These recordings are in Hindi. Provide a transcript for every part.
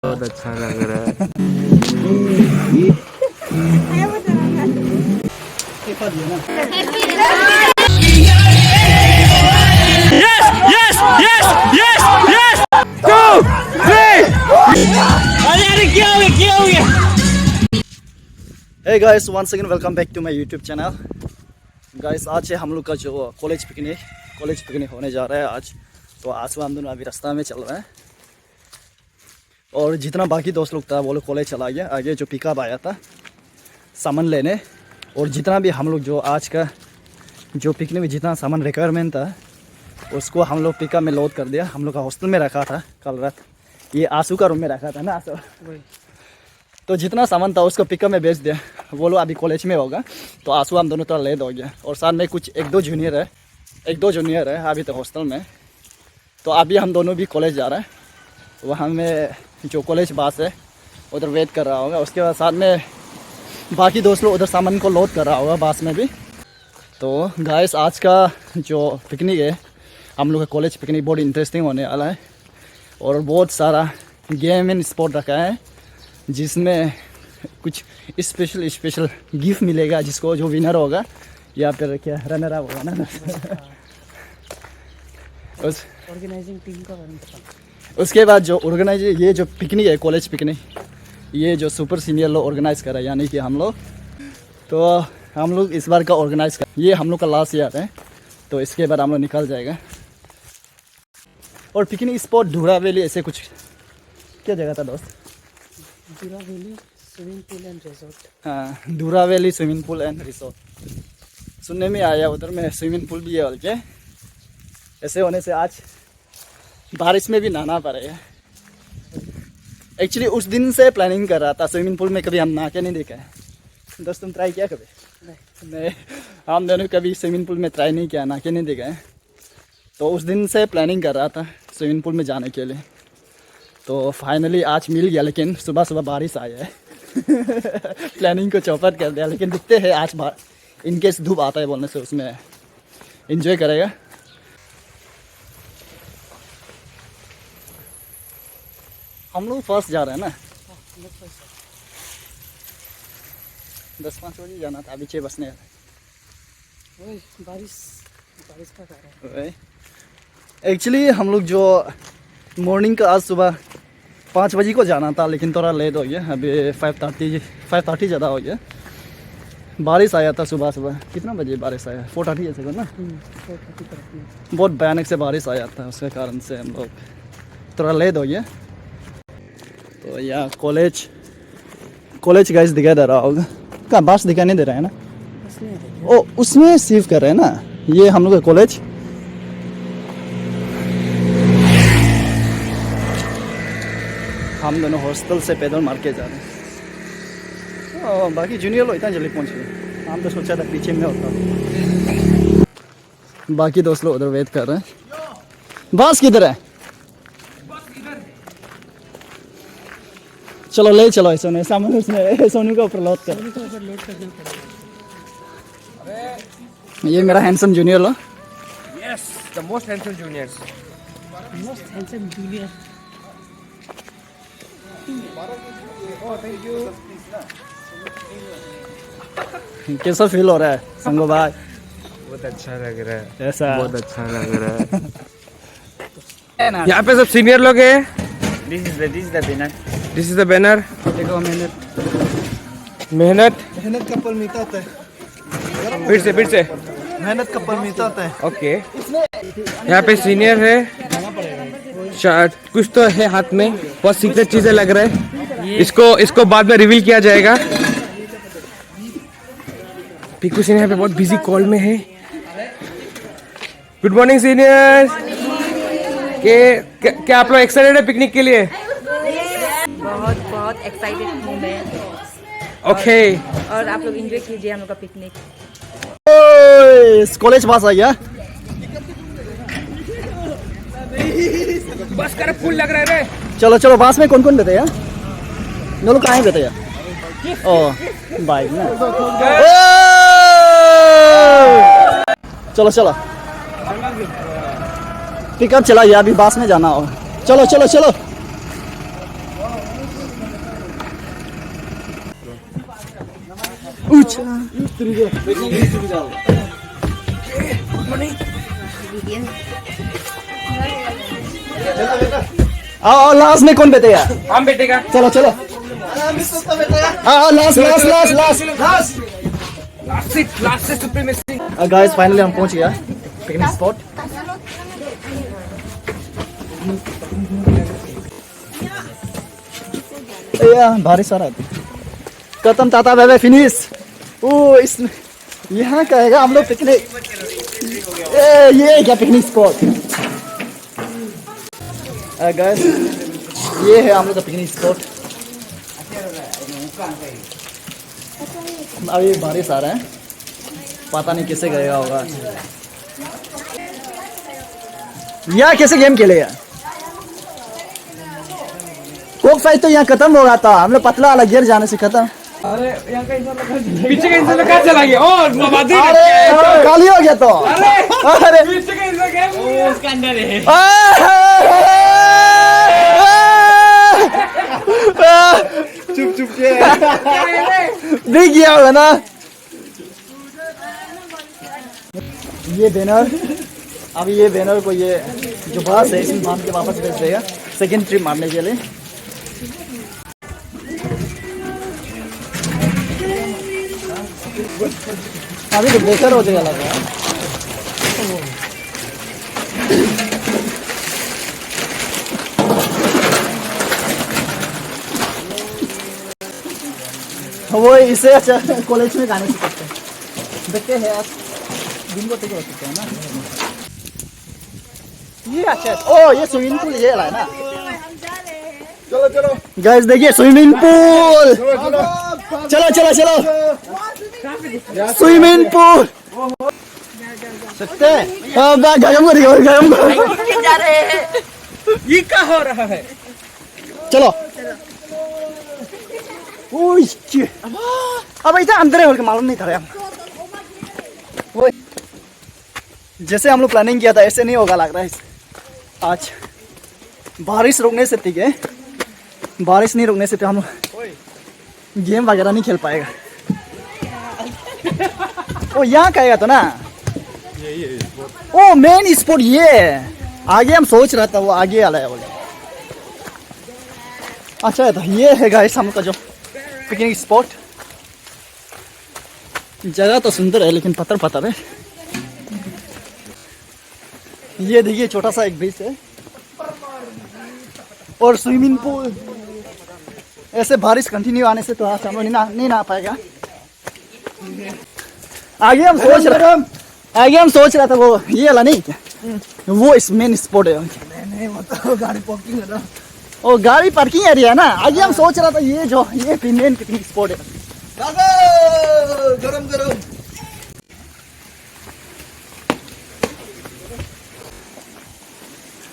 बहुत अच्छा लग रहा है। Hey guys, once again welcome back to my YouTube channel. Guys, आज है हम लोग का जो कॉलेज पिकनिक होने जा रहा है आज। तो आज हम दोनों अभी रास्ता में चल रहे हैं और जितना बाकी दोस्त लोग था वो लोग कॉलेज चला गया। आगे जो पिकअप आया था सामान लेने, और जितना भी हम लोग जो आज का जो पिकनिक में जितना सामान रिक्वायरमेंट था उसको हम लोग पिकअप में लोड कर दिया। हम लोग का हॉस्टल में रखा था कल रात, ये आंसू का रूम में रखा था ना आंसू। तो जितना सामान था उसको पिकअप में बेच दिया। वो लोग अभी कॉलेज में होगा तो आंसू हम दोनों तरह लेट हो गया। और साथ में कुछ एक दो जूनियर है अभी तो हॉस्टल में। तो अभी हम दोनों भी कॉलेज जा रहे हैं। वहाँ में जो कॉलेज बस है उधर वेट कर रहा होगा। उसके बाद साथ में बाकी दोस्त लोग उधर सामान को लोड कर रहा होगा बस में भी। तो गाइस, आज का जो पिकनिक है हम लोग का कॉलेज पिकनिक बहुत इंटरेस्टिंग होने वाला है। और बहुत सारा गेम एंड स्पोर्ट रखा है जिसमें कुछ स्पेशल गिफ्ट मिलेगा जिसको जो विनर होगा या फिर क्या रनर अप होगा ना। ऑर्गेनाइजिंग टीम का उसके बाद जो ऑर्गेनाइज ये जो पिकनिक है कॉलेज पिकनिक, ये जो सुपर सीनियर लोग ऑर्गेनाइज करा यानी कि हम लोग। तो हम लोग इस बार का ऑर्गेनाइज कर, ये हम लोग का लास्ट ईयर है। तो इसके बाद हम लोग निकल जाएगा। और पिकनिक स्पॉट ढूरा वैली ऐसे कुछ क्या जगह था दोस्त? धूरा valley swimming pool and resort. हाँ, धूरा valley swimming pool and resort सुनने में आया। उधर में स्विमिंग पूल भी है बल्कि। ऐसे होने से आज बारिश में भी नहाना पड़ेगा। एक्चुअली उस दिन से प्लानिंग कर रहा था स्विमिंग पूल में, कभी हम नहा के नहीं देखा है। दोस्त तुम ट्राई किया कभी? नहीं, हम दोनों कभी स्विमिंग पूल में ट्राई नहीं किया, नहा के नहीं देखा है। तो उस दिन से प्लानिंग कर रहा था स्विमिंग पूल में जाने के लिए। तो फाइनली आज मिल गया, लेकिन सुबह बारिश आया है। प्लानिंग को चौपट कर दिया। लेकिन दिखते हैं आज इनकेस धूप आता है बोलने से उसमें एंजॉय करेगा। हम लोग फर्स्ट जा रहे हैं ना। 10-5 बजे जाना था, अभी 6 बजने हैं। बारिश का कारण है। एक्चुअली हम लोग जो मॉर्निंग का आज सुबह 5 बजे को जाना था, लेकिन थोड़ा लेट हो गया। अभी 5:30 ज़्यादा हो गया। बारिश आया था सुबह। कितना बजे बारिश आया? 4:30 जैसे को ना। 4:30 बहुत भयानक से बारिश आया था, उसके कारण से हम लोग थोड़ा लेट हो गया। तो यहाँ कॉलेज गाइस दिखाई दे रहा होगा। कहाँ बस दिखाई नहीं दे रहा है ना? ओ, उसमें सीव कर रहे हैं ना। ये हम लोग का कॉलेज। हम दोनों हॉस्टल से पैदल मार के जा रहे हैं। और बाकी जूनियर लोग इतना जल्दी पहुँच गए। हम तो सोचा था पीछे में होता। बाकी दोस्त लोग उधर वेट कर रहे हैं। बस किधर है? चलो ले चलो। सोने सामान उसमें सोनू के ऊपर लोड कर। ये मेरा handsome junior low. Yes, the most handsome juniors. Most handsome junior. कैसा फील हो रहा है संगो भाई? बहुत अच्छा लग रहा है। ऐसा बहुत अच्छा लग रहा है। यहाँ पे सब सीनियर लोग हैं। This is the banner. This is the banner. देखो मेहनत का फल मीठा होता है। फिर से मेहनत का फल मीठा होता है। ओके। यहाँ पे सीनियर है, शायद कुछ तो है हाथ में, बहुत सीक्रेट चीजें लग रहा है। इसको बाद में रिवील किया जाएगा। पिकू सीनियर यहाँ पे बहुत बिजी कॉल में है। Good morning seniors. क्या आप लोग एक्साइटेड है पिकनिक के लिए? बहुत एक्साइटेड हूँ मैं। ओके। और आप लोग एंजॉय कीजिए हम लोग का पिकनिक। कॉलेज पास आ गया। बस कर फुल लग रहा है रे। चलो बस में कौन बैठे यार? लोग कहाँ बैठे यार? ओ बाइक में। चलो पिकअप चला गया, अभी बस में जाना होगा। चलो आओ लास्ट में कौन बैठेगा? हम बैठेगा। चलो चलो last last last last last से सुप्रीमेसी। गाइस फाइनली हम पहुंच गया पिकनिक स्पॉट। बारिश आ रहा है। खत्म टाटा बाय बाय फिनिश। ओ इसमें यहाँ का है हम लोग पिकनिक। ये क्या पिकनिक स्पॉट? गाइस ये है हम लोग का पिकनिक स्पॉट। अभी बारिश आ रहा है, पता नहीं कैसे गएगा होगा। यह कैसे गेम खेलेगा? कोक फाइट तो यहाँ खत्म हो गया था, हम लोग पतला वाला गिर जाने से खत्म। अरे यहाँ का पीछे का इंसान कहाँ चला गया? और अरे खाली हो गया तो। अरे पीछे का इंसान क्या? उसके अंदर है। चुप चुप के दिख गया होगा ना ये बैनर। अभी ये बैनर को ये जो बस है इसमें बांध के वापस भेज देगा सेकेंड ट्रिप मारने के लिए। अभी तो बेकार हो जाएगा लग रहा है। वो इसे अच्छा कॉलेज में गाने सीखते हैं। देखते हैं आप दिन को ठीक हो सकते हैं ना। ये अच्छा ओ ये स्विमिंग पूल ये है ना। चलो चलो गाइस देखिए स्विमिंग पूल। चलो चलो चलो स्विमिंग पूल सकते हैं। गरम जा रहे हैं। ये क्या हो रहा है? चलो अब ऐसा अंदर है मालूम नहीं था यार। वो जैसे हम लोग प्लानिंग किया था ऐसे नहीं होगा लग रहा है। आज बारिश रुकने से ठीक है, बारिश नहीं रुकने से तो हम लोग गेम वगैरह नहीं खेल पाएगा। ओ यहाँ कहेगा तो ना ओ मेन स्पॉट ये आगे हम सोच रहा था वो आगे वाला है बोले। अच्छा है तो ये है गाइस हम का जो पिकनिक स्पॉट। जगह तो सुंदर है लेकिन पत्थर पत्थर है। ये देखिए छोटा सा एक बीच है और स्विमिंग पूल। ऐसे बारिश कंटिन्यू आने से तो आज हम लोग नहीं ना पाएगा। आगे हम सोच रहा था वो ये वाला नहीं क्या वो इस मेन स्पॉट है। नहीं गाड़ी पार्किंग है ना। ओ गाड़ी पार्किंग एरिया है ना। आगे हम सोच रहा था ये जो ये मेन पिकनिक स्पॉट है। गरम गरम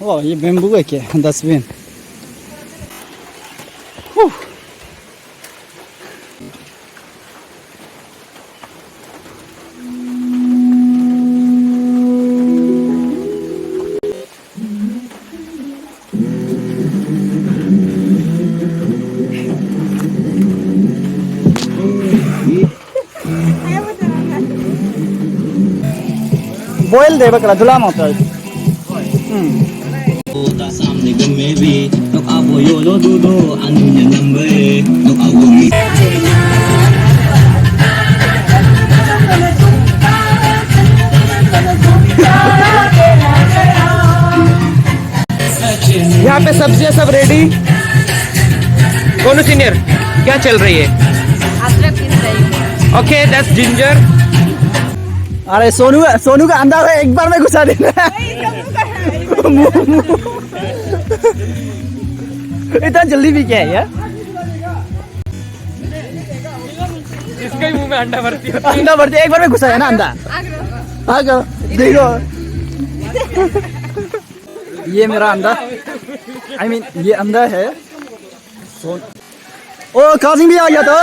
ओ ये बेम्बू है क्या? डस्टबिन। बॉयल दे बकरा धुलाम होता है। Samne gumebi nok abo yolo dudo anu nya nambe nok abo mi यहाँ पे सब्जियाँ सब रेडी। कौन सीनियर क्या चल रही है? अदरक पीस रही हूँ। Okay that's ginger. अरे सोनू का अंदर है एक बार में घुसा देना। इतना जल्दी भी क्या है यार? इसके ही मुंह में अंडा भरती है। अंडा भरती एक बार में घुसा है ना अंडा। आगे देखो ये मेरा अंडा I mean ये अंडा है। ओ काजिम भी आ गया था।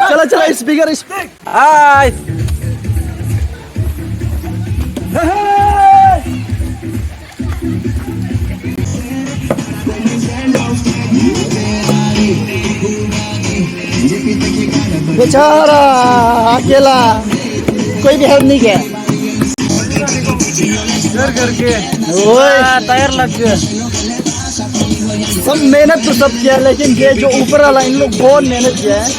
चलो चलो स्पीकर हाय बेचारा अकेला, कोई भी हेल्प नहीं किया। टायर लग गया। सब मेहनत तो सब किया है, लेकिन ये जो ऊपर वाला इन लोग बहुत मेहनत किया है।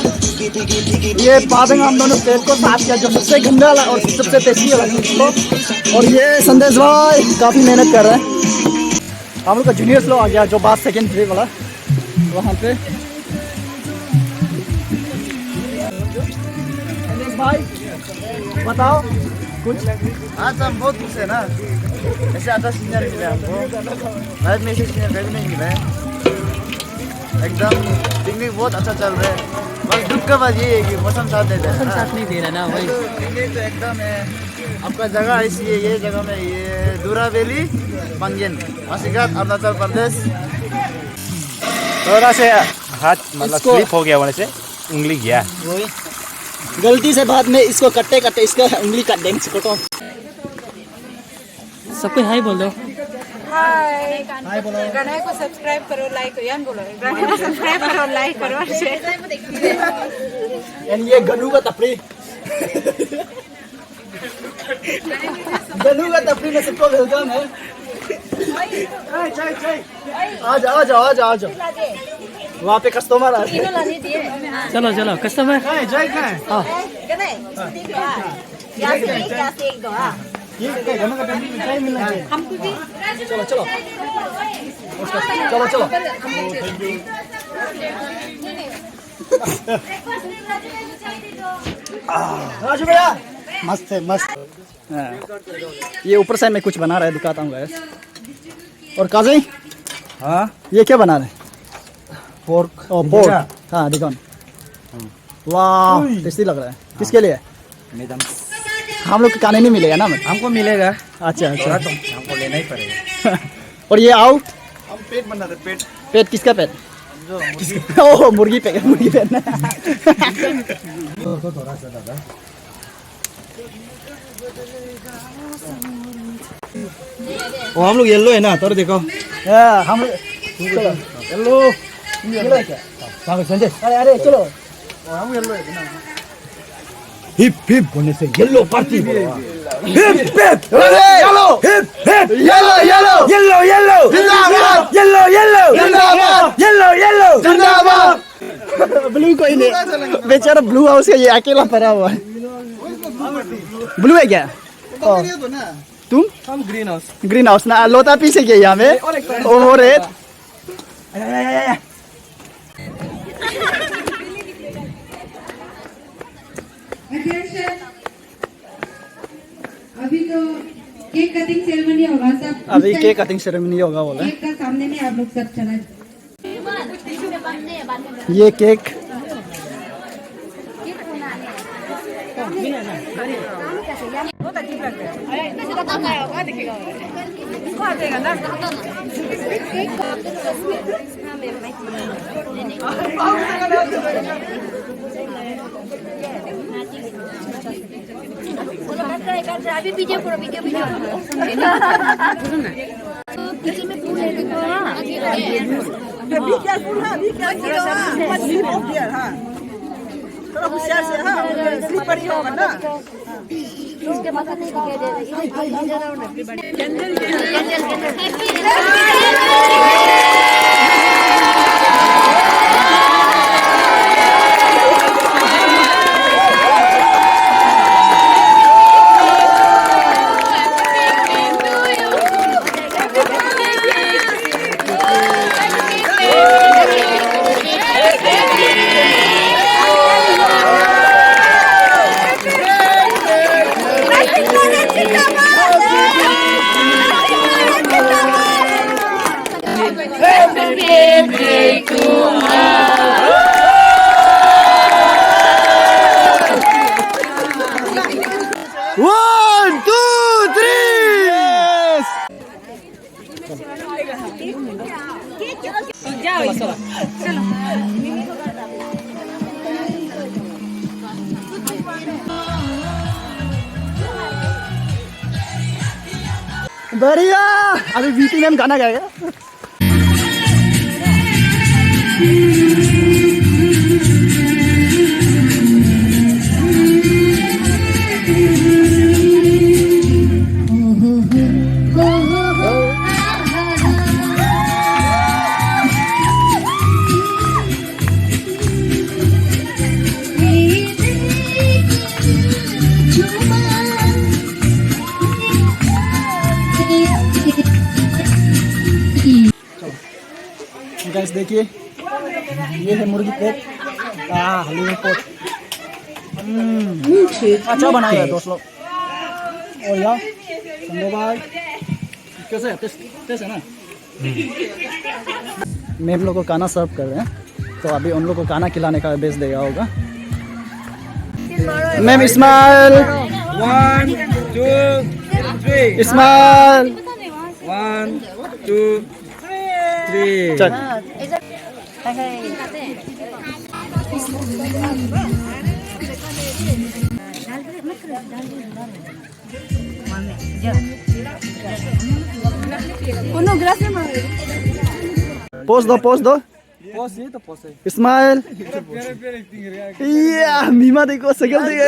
ये पादंग हम दोनों पेट को साफ किया, जो सबसे गंदा वाला और सबसे टेस्टी वाला इसको। और ये संदेश भाई काफ़ी मेहनत कर रहे हैं। हम लोग का जूनियर्स लोग आ गया, जो बात सेकेंड थ्री वाला वहाँ पे। संदेश भाई बताओ कुछ। आज हम बहुत खुश है ना, ऐसे आता सीनियर मिला हमको, लाइफ में ऐसे सीनियर कभी नहीं मिला है। एकदम पिकनिक बहुत अच्छा चल रहा है। बस दुख का बात ये है कि मौसम साथ देता है, साथ नहीं दे रहा ना वही। पिकनिक तो एकदम है। आपका जगह ऐसी है, ये जगह में ये दूरा वैली पंगेन पासीघाट अरुणाचल प्रदेश। थोड़ा से हाथ मतलब इसको- स्लिप हो गया, वहाँ से उंगली गया। वही गलती से बाद में इसको कट्टे कट्टे इसका उंगली काट देंगे इसको। तो सबको हाय बोल दो। हाय गणेश को सब्सक्राइब करो, लाइक करो, यान बोलो गणेश को सब्सक्राइब करो, लाइक करो और शेयर। एंड ये गनू का तपड़ी गनू का तपड़ी में सबको वेलकम है। आ जाओ आ जाओ आ जाओ आ जाओ। वहाँ पे कस्टमर आ रहे हैं। चलो चलो कस्टमर। हमको भी चलो चलो चलो चलो। राजू भैया मस्त है मस्त। हाँ। ये ऊपर साइड में कुछ बना रहा है, दिखाता हूँ गाइस। और काजी हाँ ये क्या बना रहे हैं? पोर्क। पोर्क। हाँ दिखाओ। वाह टेस्टी लग रहा है। किसके लिए? हम लोग को खाने नहीं मिलेगा ना। हमको मिलेगा। अच्छा अच्छा। तो हमको लेना ही पड़ेगा। और ये आओ। हम पेट बना रहे, पेट। पेट किसका पेट? ओह मुर्गी पेट, मुर्गी पेट। वो हम लोग येलो है ना, तो देखो हाँ, हम हेलो येलो है क्या? संजय अरे अरे चलो हम येलो है ना। हिप हिप होने से yellow party. Hip hip yellow hip hip yellow yellow yellow yellow जिंदाबाद येलो येलो जिंदाबाद येलो येलो जिंदाबाद। ब्लू कोई नहीं, बेचारा ब्लू हाउस का ये अकेला पड़ा हुआ है। ब्लू है क्या? तुम? हम ग्रीन हाउस। ग्रीन हाउस ना, लोता पीछे गया यहाँ में। ओ रेड अभी तो केक कटिंग सेरेमनी होगा सब। अभी केक कटिंग सेरेमनी होगा बोला। केक का सामने में आप लोग सब चला। ये केक बहुत अजीब लग रहा है। अरे इतना कम आया होगा, दिखेगा इसको आ जाएगा ना। अभी वीडियो करो, वीडियो किचन में फूल है देखो। भी क्या फूल है, भी क्या फूल है। हां थोड़ा होशियार से। हां स्लीपर ही होगा ना। इसके माथा नहीं दिखाई दे रहा। बढ़िया। अभी वीटी में हम गाना गाएगा। गाइस देखिए, ये है मुर्गी पेट, हलीम पोट। अच्छा बनाया है दोस्त लोग। और यार संडे भाई कैसे है? टेस्ट है ना? मैम लोग को खाना सर्व कर रहे हैं, तो अभी उन लोग को खाना खिलाने का बेच देगा होगा। Ma'am smile, 1 2 3 smile. 1 2 3 चल पोस्ट दो, पोस्ट दो। स्माइल। या मीमा देखो, शकल देखो।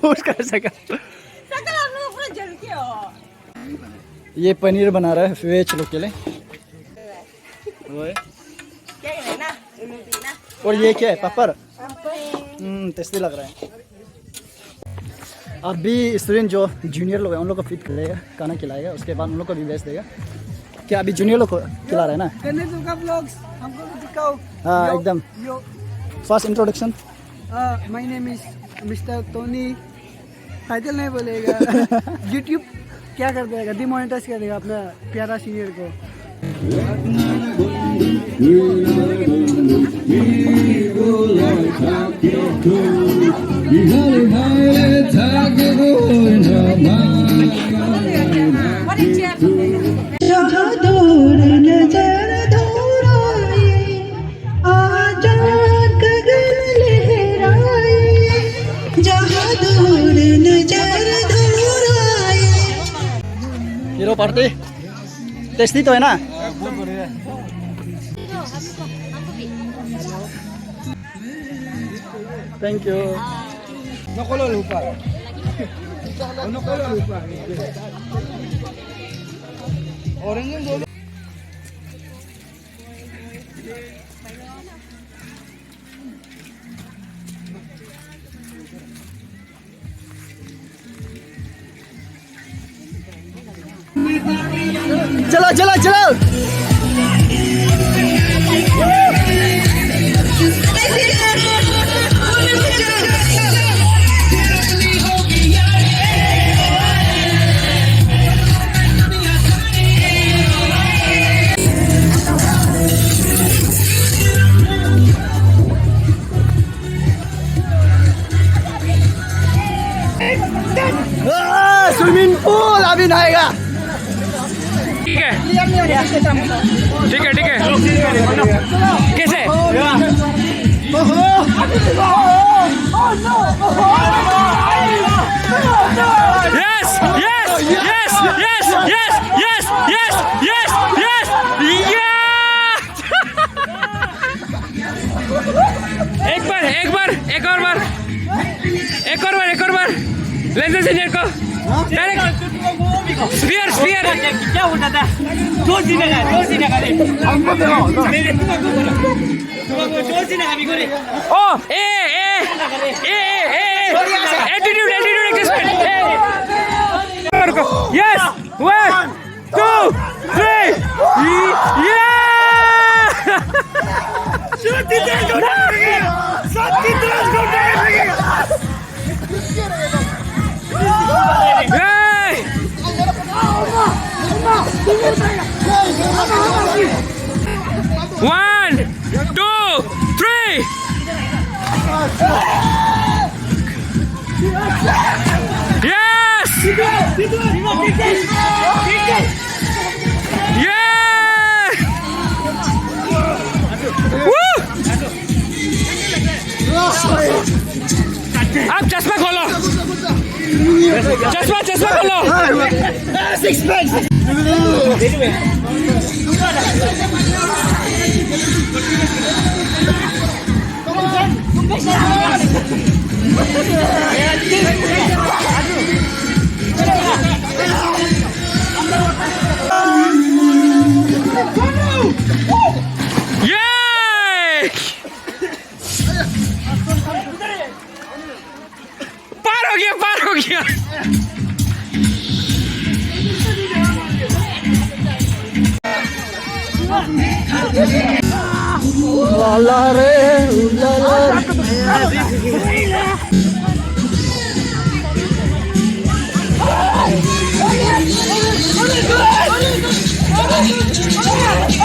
उसका शकल। ये पनीर बना रहा है वेज लोग के लिए। और ये क्या है? पापड़। टेस्टी लग रहा है। अभी स्टूडेंट जो जूनियर लोग हैं उन लोग को फीड करेगा, खाना खिलाएगा, उसके बाद उन लोग को भी भेज देगा। क्या अभी जूनियर लोग को खिला रहा है ना? हाँ एकदम। First introduction. My name is mister Tony. Title नहीं बोलेगा। यूट्यूब क्या कर देगा? डिमोनेटाइज कर देगा अपना प्यारा सीनियर को। हीरो पार्टी टेस्टी तो है ना? Thank you. चलो चलो चलो। स्विमिंग पूल अभी नहाएगा। ठीक है ठीक है ठीक है। कैसे? Yes yes yes yes yes yes yes yes yes एक बार एक बार एक और बार एक और बार एक और बार लेंस इंजीनियर को डायरेक्ट स्फीयर स्फीयर क्या होता था? दो सीने का हमको दे ओ ए ए ए ए एटीट्यूड एटीट्यूड एक्सपेक्ट यस 1 2 3 या शक्ति तेज घोड़ा शक्ति तेज घोड़ा One, 2, 3. Yes. Yeah. Woo. अब चश्मा खोलो। चश्मा चश्मा खोलो। Six pack. पार हो गया वाला रे उलाला Oh,